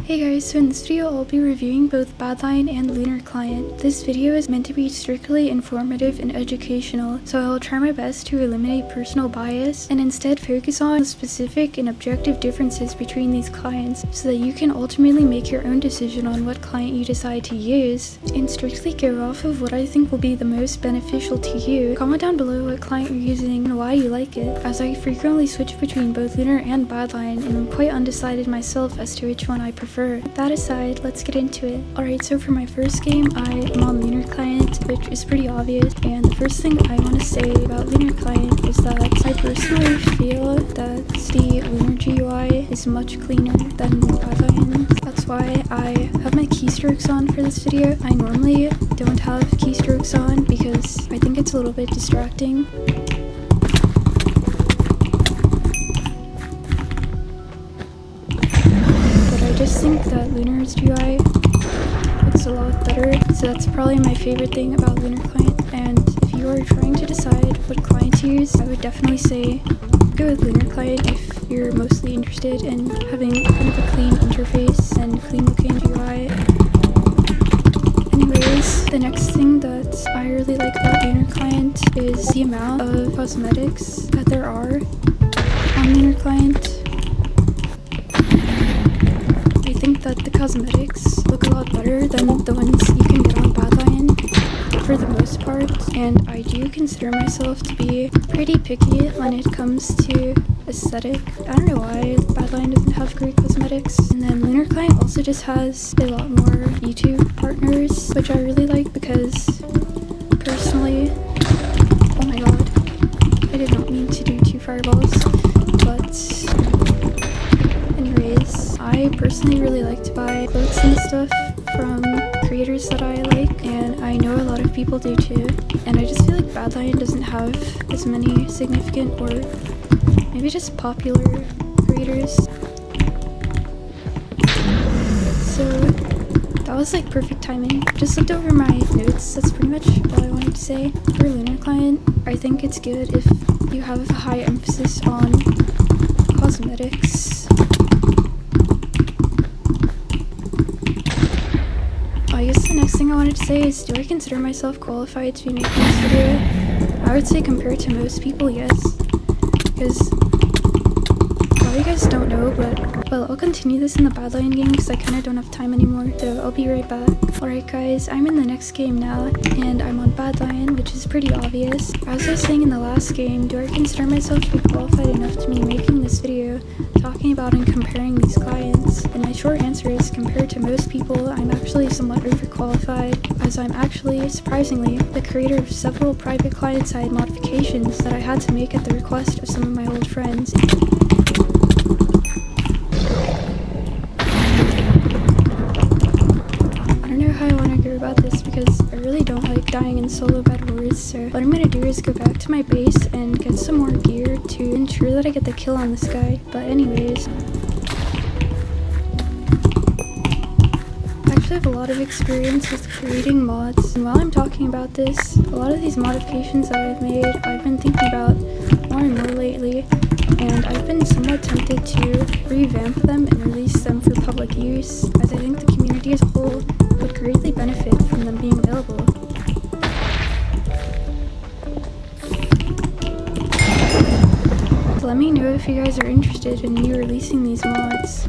Hey guys, so in this video I'll be reviewing both Badlion and Lunar Client. This video is meant to be strictly informative and educational, so I'll try my best to eliminate personal bias and instead focus on specific and objective differences between these clients so that you can ultimately make your own decision on what client you decide to use and strictly go off of what I think will be the most beneficial to you. Comment down below what client you're using and why you like it, as I frequently switch between both Lunar and Badlion and I'm quite undecided myself as to which one I prefer. That aside, let's get into it. Alright, so for my first game, I am on Lunar Client, which is pretty obvious, and the first thing I want to say about Lunar Client is that I personally feel that the Lunar GUI is much cleaner than Badlion. That's why I have my keystrokes on for this video. I normally don't have keystrokes on because I think it's a little bit distracting. I just think that Lunar's UI looks a lot better, so that's probably my favorite thing about Lunar Client. And if you are trying to decide what client to use, I would definitely say go with Lunar Client if you're mostly interested in having kind of a clean interface and clean looking UI. Anyways, the next thing that I really like about Lunar Client is the amount of cosmetics that there are on Lunar Client. I think that the cosmetics look a lot better than the ones you can get on Badlion for the most part, and I do consider myself to be pretty picky when it comes to aesthetic. I don't know why Badlion doesn't have great cosmetics. And then Lunar Client also just has a lot more YouTube partners, which I really like because personally, oh my god, I did not mean to do 2 fireballs, but anyways, I personally really like to buy clothes and stuff from creators that I like, and I know a lot of people do too, and I just feel like Badlion doesn't have as many significant or maybe just popular creators. So that was like perfect timing. Just looked over my notes, that's pretty much all I wanted to say. For Lunar Client, I think it's good if you have a high emphasis on cosmetics. I guess the next thing I wanted to say is, do I consider myself qualified to be making this video? I would say compared to most people, yes. Because a lot of you guys don't know, but well, I'll continue this in the Badlion game because I kind of don't have time anymore, so I'll be right back. Alright guys, I'm in the next game now, and I'm on Badlion, which is pretty obvious. As I was saying in the last game, do I consider myself to be qualified enough to be making this video, talking about and comparing these clients? And my short answer is, compared to most people, I'm actually somewhat overqualified, as I'm actually, surprisingly, the creator of several private client-side modifications that I had to make at the request of some of my old friends. About this because I really don't like dying in solo bedwars, so what I'm gonna do is go back to my base and get some more gear to ensure that I get the kill on this guy. But anyways, I actually have a lot of experience with creating mods, and while I'm talking about this, a lot of these modifications that I've made, I've been thinking about more and more lately, and I've been somewhat tempted to revamp them and release them for public use, as I think the community as a whole would greatly benefit from them being available. So let me know if you guys are interested in me releasing these mods.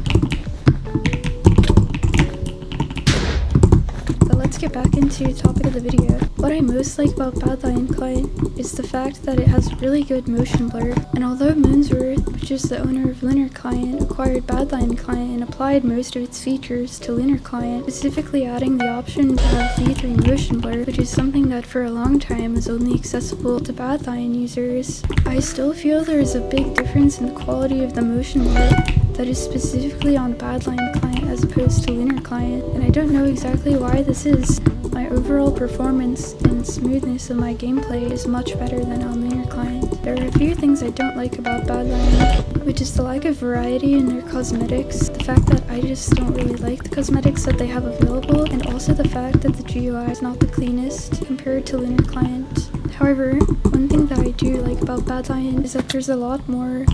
But let's get back into the topic of the video. What I most like about Badlion Client is the fact that it has really good motion blur, and although Moonsworth, which is the owner of Lunar Client, acquired Badlion Client and applied most of its features to Lunar Client, specifically adding the option to have V3 motion blur, which is something that for a long time was only accessible to Badlion users, I still feel there is a big difference in the quality of the motion blur that is specifically on Badlion Client as opposed to Lunar Client, and I don't know exactly why this is. My overall performance and smoothness of my gameplay is much better than on Lunar Client. There are a few things I don't like about Badlion, which is the lack of variety in their cosmetics, the fact that I just don't really like the cosmetics that they have available, and also the fact that the GUI is not the cleanest compared to Lunar Client. However, one thing that I do like about Badlion is that there's a lot more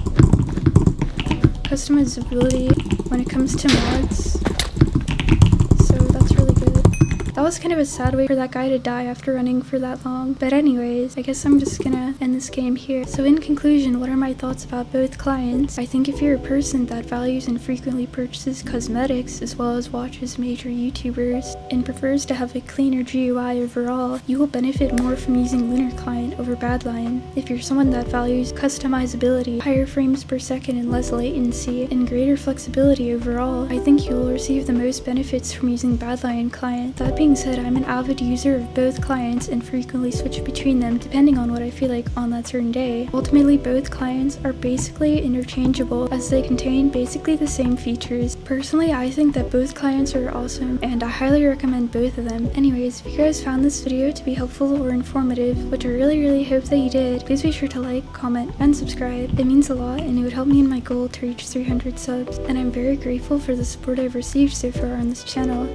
customizability when it comes to mods. That was kind of a sad way for that guy to die after running for that long. But anyways, I guess I'm just gonna end this game here. So in conclusion, what are my thoughts about both clients? I think if you're a person that values and frequently purchases cosmetics as well as watches major YouTubers and prefers to have a cleaner GUI overall, you will benefit more from using Lunar Client over Badlion. If you're someone that values customizability, higher frames per second and less latency, and greater flexibility overall, I think you will receive the most benefits from using Badlion Client. That being said, I'm an avid user of both clients and frequently switch between them depending on what I feel like on that certain day. Ultimately, both clients are basically interchangeable as they contain basically the same features. Personally, I think that both clients are awesome and I highly recommend both of them. Anyways, if you guys found this video to be helpful or informative, which I really hope that you did, please be sure to like, comment, and subscribe. It means a lot and it would help me in my goal to reach 300 subs, and I'm very grateful for the support I've received so far on this channel.